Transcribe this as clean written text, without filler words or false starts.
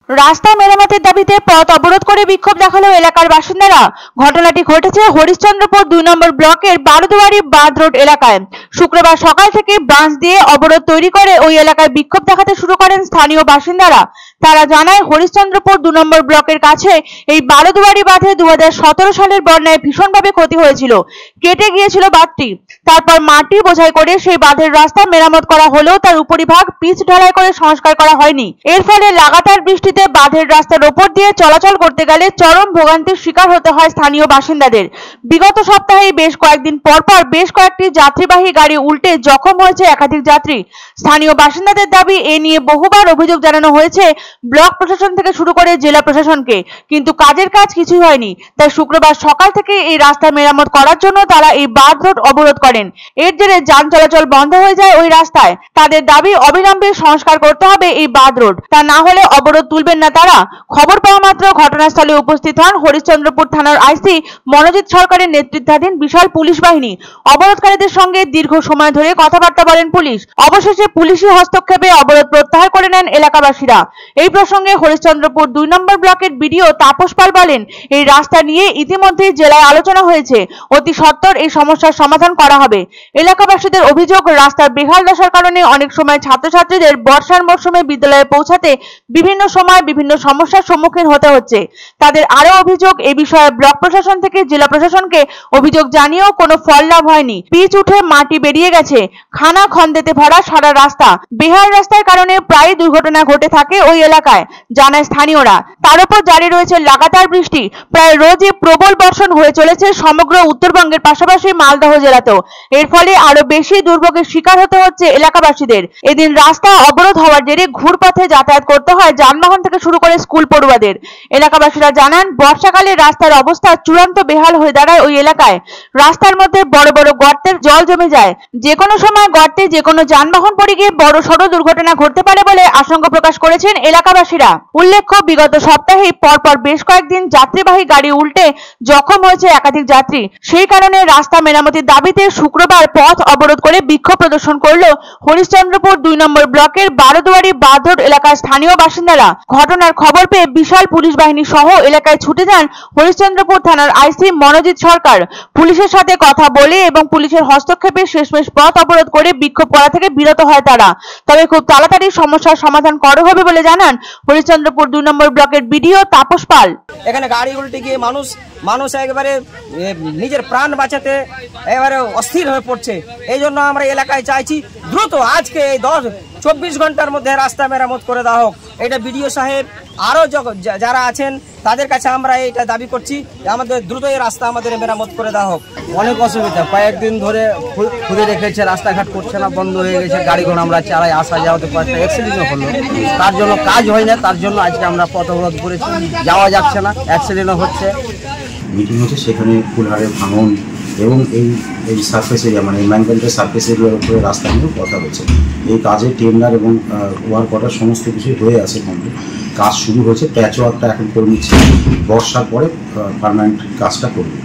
রাস্তা মেরামতের দাবিতে পথ অবরোধ করে বিক্ষোভ দেখালো এলাকার বাসিন্দারা। ঘটনাটি ঘটেছে হরিশ্চন্দ্রপুর 2 নম্বর ব্লকের বারোদুয়ারি বাঁধ রোড এলাকায়। শুক্রবার সকাল থেকে বাঁশ দিয়ে অবরোধ তৈরি করে ওই এলাকায় বিক্ষোভ দেখাতে শুরু করেন স্থানীয় বাসিন্দারা। তারা জানায়, হরিশ্চন্দ্রপুর 2 নম্বর ব্লকের কাছে এই বারোদুয়ারি বাঁধে 2017 সালের বন্যায় ভীষণভাবে ক্ষতি হয়েছিল। কেটে গিয়েছিল বাঁধটি। তারপর মাটি বোঝাই করে সেই বাঁধের রাস্তা মেরামত করা হলেও তার উপরিভাগ পিচ ঢালাই করে সংস্কার করা হয়নি। এর ফলে লাগাতার বৃষ্টিতে বাঁধের রাস্তার ওপর দিয়ে চলাচল করতে গেলে চরম ভোগান্তির শিকার হতে হয় স্থানীয় বাসিন্দাদের। বিগত সপ্তাহে বেশ কয়েকদিন পরপর বেশ কয়েকটি যাত্রীবাহী গাড়ি উল্টে জখম হয়েছে একাধিক যাত্রী। স্থানীয় বাসিন্দাদের দাবি, এ নিয়ে বহুবার অভিযোগ জানানো হয়েছে ব্লক প্রশাসন থেকে শুরু করে জেলা প্রশাসনকে, কিন্তু কাজের কাজ কিছুই হয়নি। তাই শুক্রবার সকাল থেকে এই রাস্তা মেরামত করার জন্য তারা এই বাঁধ রোড অবরোধ করেন। এর জেরে যান চলাচল বন্ধ হয়ে যায় ওই রাস্তায়। তাদের দাবি, অবিলম্বে সংস্কার করতে হবে এই বাঁধ রোড, তা না হলে অবরোধ তুলবেন না তারা। খবর পাওয়া মাত্র ঘটনাস্থলে উপস্থিত হন হরিশ্চন্দ্রপুর থানার আইসি মনোজিৎ সরকারের নেতৃত্বাধীন বিশাল পুলিশ বাহিনী। অবরোধকারীদের সঙ্গে দীর্ঘ সময় ধরে কথাবার্তা বলেন পুলিশ। অবশেষে পুলিশি হস্তক্ষেপে অবরোধ প্রত্যাহার করে নেন এলাকাবাসীরা। এই প্রসঙ্গে হরিশ্চন্দ্রপুর 2 নম্বর ব্লকের বিডিও তাপস পাল বলেন, এই রাস্তা নিয়ে ইতিমধ্যেই জেলায় আলোচনা হয়েছে। অতি সত্বর এই সমস্যার সমাধান করা হবে। এলাকাবাসীদের অভিযোগ, রাস্তার বেহাল দশার কারণে অনেক সময় ছাত্রছাত্রীদের বর্ষার মৌসুমে বিদ্যালয়ে পৌঁছাতে বিভিন্ন সময় বিভিন্ন সমস্যার সম্মুখীন হতে হচ্ছে। তাদের আরো অভিযোগ, এ বিষয়ে ব্লক প্রশাসন থেকে জেলা প্রশাসনকে অভিযোগ জানিয়েও কোনো ফল লাভ হয়নি। পিচ উঠে মাটি বেরিয়ে গেছে, খানা খন্দেতে ভরা সারা রাস্তা। বেহাল রাস্তার কারণে প্রায় দুর্ঘটনা ঘটে থাকে ওই এলাকায়, জানায় স্থানীয়রা। তার উপর জারি রয়েছে লাগাতার বৃষ্টি। প্রায় রোজই প্রবল বর্ষণ হয়ে চলেছে সমগ্র উত্তরবঙ্গের পাশাপাশি মালদহ জেলাতেও। এর ফলে আরো বেশি দুর্ভোগের শিকার হতে হচ্ছে এলাকাবাসীদের। এদিন রাস্তা অবরোধ হওয়ার জেরে ঘুরপথে যাতায়াত করতে হয় যানবাহন থেকে শুরু করে স্কুল পড়ুয়াদের। এলাকাবাসীরা জানান, বর্ষাকালে রাস্তার অবস্থা চূড়ান্ত বেহাল হয়ে দাঁড়ায় ওই এলাকায়। রাস্তার মধ্যে বড় বড় গর্তের জল জমে যায়। যে কোনো সময় গর্তে যে কোনো যানবাহন পড়ে গিয়ে বড় সড় দুর্ঘটনা ঘটতে পারে বলে আশঙ্কা প্রকাশ করেছেন এলাকাবাসীরা। উল্লেখ্য, বিগত সপ্তাহে পরপর বেশ কয়েকদিন যাত্রীবাহী গাড়ি উল্টে জখম হয়েছে একাধিক যাত্রী। সেই কারণে রাস্তা মেরামতির দাবিতে শুক্রবার পথ অবরোধ করে বিক্ষোভ প্রদর্শন করল হরিশ্চন্দ্রপুর 2 নম্বর ব্লকের বারোদুয়ারি বাঁধ রোড এলাকার স্থানীয় বাসিন্দারা। ঘটনার খবর পেয়ে বিশাল পুলিশ বাহিনী সহ এলাকায় ছুটে যান হরিশ্চন্দ্রপুর থানার আইসি মনোজিৎ সরকার। পুলিশের সাথে কথা বলে এবং পুলিশের হস্তক্ষেপে শেষমেশ পথ অবরোধ করে বিক্ষোভ করা থেকে বিরত হয় তারা। তবে খুব তাড়াতাড়ি সমস্যার সমাধান করা হবে বলে জানান হরিশ্চন্দ্রপুর 2 নম্বর ব্লকের বিডিও তাপস পাল। এখানে গাড়ি উল্টে গিয়ে মানুষ একেবারে নিজের প্রাণ বাঁচাতে একেবারে অস্থির হয়ে পড়ছে। এই জন্য আমরা এলাকায় চাইছি দ্রুত আজকে এই 10-24 ঘন্টার মধ্যে রাস্তা মেরামত করে দেওয়া হোক। এটা বিডিও সাহেব আরো যারা আছেন তাদের কাছে আমরা এটা দাবি করছি, আমাদের দ্রুত এই রাস্তা আমাদের মেরামত করে দেওয়া হোক। অনেক অসুবিধা, কয়েকদিন ধরে খুলে রেখেছে, রাস্তাঘাট করছে না, বন্ধ হয়ে গেছে। গাড়ি ঘোড়া আমরা চালাই, আসা যাওয়াতে কয়েকটা অ্যাক্সিডেন্টও হলো। তার জন্য কাজ হয় না, তার জন্য আজকে আমরা পথ অবরোধ করেছি। যাওয়া যাচ্ছে না, অ্যাক্সিডেন্টও হচ্ছে। মিটিং হচ্ছে, সেখানে ফুলহারের ভাঙন এবং এই সার্ফেস এরিয়া মানে ম্যানগ্রেভের সার্ফেস এরিয়ার উপরে রাস্তা নিয়েও কথা হচ্ছে। এই কাজে টেন্ডার এবং ওয়ার্ক অর্ডার সমস্ত কিছুই হয়ে আছে, কমপ্লিট কাজ শুরু হয়েছে। প্যাচ ওয়ার্কটা এখন করে নিচ্ছে, বর্ষার পরে পার্মানেন্ট কাজটা করবে।